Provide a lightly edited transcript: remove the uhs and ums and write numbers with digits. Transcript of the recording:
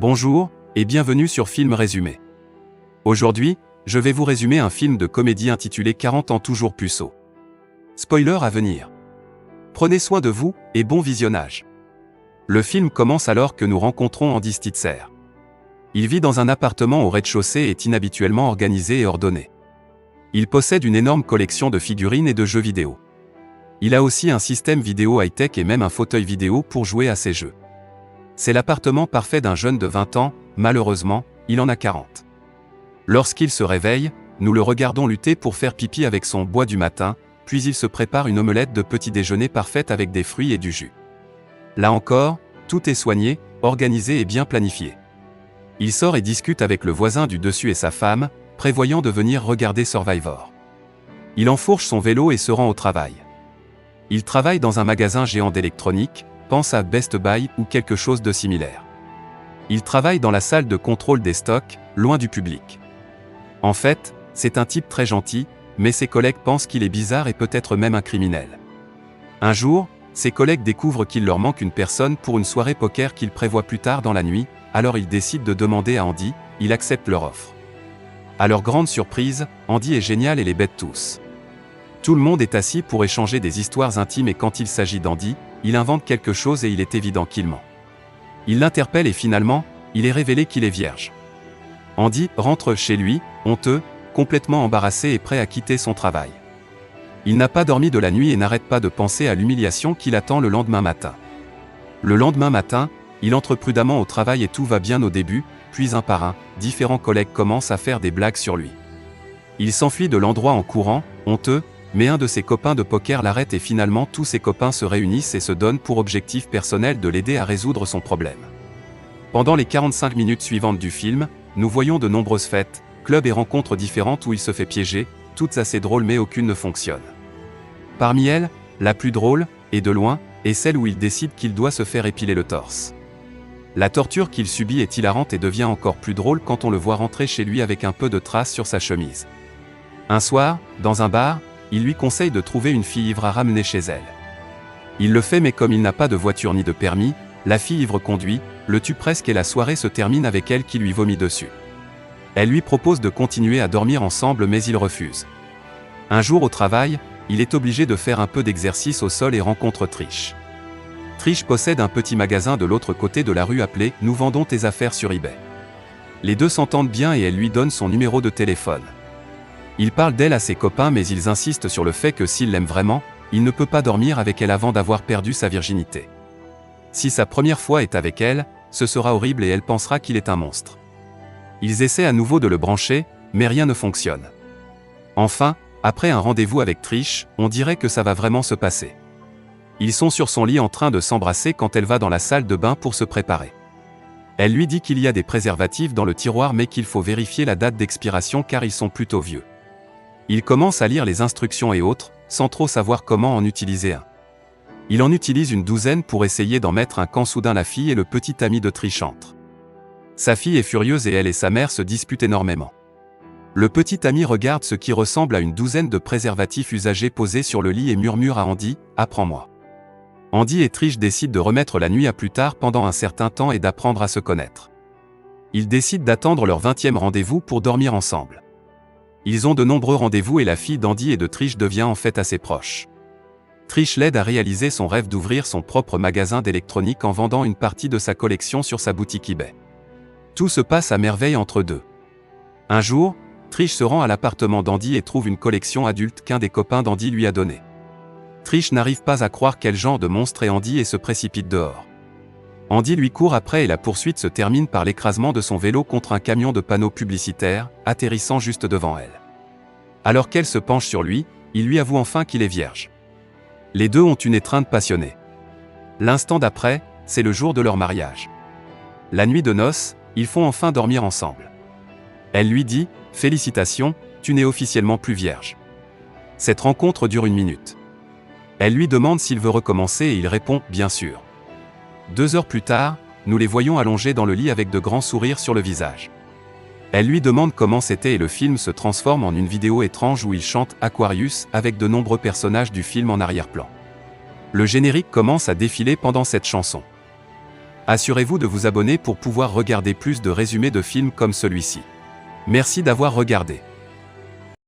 Bonjour, et bienvenue sur Film Résumé. Aujourd'hui, je vais vous résumer un film de comédie intitulé 40 ans toujours puceau. Spoiler à venir. Prenez soin de vous, et bon visionnage. Le film commence alors que nous rencontrons Andy Stitzer. Il vit dans un appartement au rez-de-chaussée et est inhabituellement organisé et ordonné. Il possède une énorme collection de figurines et de jeux vidéo. Il a aussi un système vidéo high-tech et même un fauteuil vidéo pour jouer à ses jeux. C'est l'appartement parfait d'un jeune de 20 ans, malheureusement, il en a 40. Lorsqu'il se réveille, nous le regardons lutter pour faire pipi avec son bois du matin, puis il se prépare une omelette de petit déjeuner parfaite avec des fruits et du jus. Là encore, tout est soigné, organisé et bien planifié. Il sort et discute avec le voisin du dessus et sa femme, prévoyant de venir regarder Survivor. Il enfourche son vélo et se rend au travail. Il travaille dans un magasin géant d'électronique, pense à Best Buy ou quelque chose de similaire. Il travaille dans la salle de contrôle des stocks, loin du public. En fait, c'est un type très gentil, mais ses collègues pensent qu'il est bizarre et peut-être même un criminel. Un jour, ses collègues découvrent qu'il leur manque une personne pour une soirée poker qu'ils prévoient plus tard dans la nuit, alors ils décident de demander à Andy, il accepte leur offre. À leur grande surprise, Andy est génial et les bête tous. Tout le monde est assis pour échanger des histoires intimes et quand il s'agit d'Andy, il invente quelque chose et il est évident qu'il ment. Il l'interpelle et finalement, il est révélé qu'il est vierge. Andy rentre chez lui, honteux, complètement embarrassé et prêt à quitter son travail. Il n'a pas dormi de la nuit et n'arrête pas de penser à l'humiliation qui l'attend le lendemain matin. Le lendemain matin, il entre prudemment au travail et tout va bien au début, puis un par un, différents collègues commencent à faire des blagues sur lui. Il s'enfuit de l'endroit en courant, honteux, mais un de ses copains de poker l'arrête et finalement tous ses copains se réunissent et se donnent pour objectif personnel de l'aider à résoudre son problème. Pendant les 45 minutes suivantes du film, nous voyons de nombreuses fêtes, clubs et rencontres différentes où il se fait piéger, toutes assez drôles mais aucune ne fonctionne. Parmi elles, la plus drôle, et de loin, est celle où il décide qu'il doit se faire épiler le torse. La torture qu'il subit est hilarante et devient encore plus drôle quand on le voit rentrer chez lui avec un peu de traces sur sa chemise. Un soir, dans un bar, il lui conseille de trouver une fille ivre à ramener chez elle. Il le fait mais comme il n'a pas de voiture ni de permis, la fille ivre conduit, le tue presque et la soirée se termine avec elle qui lui vomit dessus. Elle lui propose de continuer à dormir ensemble mais il refuse. Un jour au travail, il est obligé de faire un peu d'exercice au sol et rencontre Trish. Trish possède un petit magasin de l'autre côté de la rue appelé « Nous vendons tes affaires sur eBay ». Les deux s'entendent bien et elle lui donne son numéro de téléphone. Il parle d'elle à ses copains mais ils insistent sur le fait que s'il l'aime vraiment, il ne peut pas dormir avec elle avant d'avoir perdu sa virginité. Si sa première fois est avec elle, ce sera horrible et elle pensera qu'il est un monstre. Ils essaient à nouveau de le brancher, mais rien ne fonctionne. Enfin, après un rendez-vous avec Trish, on dirait que ça va vraiment se passer. Ils sont sur son lit en train de s'embrasser quand elle va dans la salle de bain pour se préparer. Elle lui dit qu'il y a des préservatifs dans le tiroir mais qu'il faut vérifier la date d'expiration car ils sont plutôt vieux. Il commence à lire les instructions et autres, sans trop savoir comment en utiliser un. Il en utilise une douzaine pour essayer d'en mettre un quand soudain la fille et le petit ami de Trish entrent. Sa fille est furieuse et elle et sa mère se disputent énormément. Le petit ami regarde ce qui ressemble à une douzaine de préservatifs usagés posés sur le lit et murmure à Andy « Apprends-moi ». Andy et Trish décident de remettre la nuit à plus tard pendant un certain temps et d'apprendre à se connaître. Ils décident d'attendre leur 20e rendez-vous pour dormir ensemble. Ils ont de nombreux rendez-vous et la fille d'Andy et de Trish devient en fait assez proche. Trish l'aide à réaliser son rêve d'ouvrir son propre magasin d'électronique en vendant une partie de sa collection sur sa boutique eBay. Tout se passe à merveille entre deux. Un jour, Trish se rend à l'appartement d'Andy et trouve une collection adulte qu'un des copains d'Andy lui a donnée. Trish n'arrive pas à croire quel genre de monstre est Andy et se précipite dehors. Andy lui court après et la poursuite se termine par l'écrasement de son vélo contre un camion de panneaux publicitaires, atterrissant juste devant elle. Alors qu'elle se penche sur lui, il lui avoue enfin qu'il est vierge. Les deux ont une étreinte passionnée. L'instant d'après, c'est le jour de leur mariage. La nuit de noces, ils font enfin dormir ensemble. Elle lui dit « Félicitations, tu n'es officiellement plus vierge ». Cette rencontre dure 1 minute. Elle lui demande s'il veut recommencer et il répond « Bien sûr ». 2 heures plus tard, nous les voyons allongés dans le lit avec de grands sourires sur le visage. Elle lui demande comment c'était et le film se transforme en une vidéo étrange où il chante Aquarius avec de nombreux personnages du film en arrière-plan. Le générique commence à défiler pendant cette chanson. Assurez-vous de vous abonner pour pouvoir regarder plus de résumés de films comme celui-ci. Merci d'avoir regardé.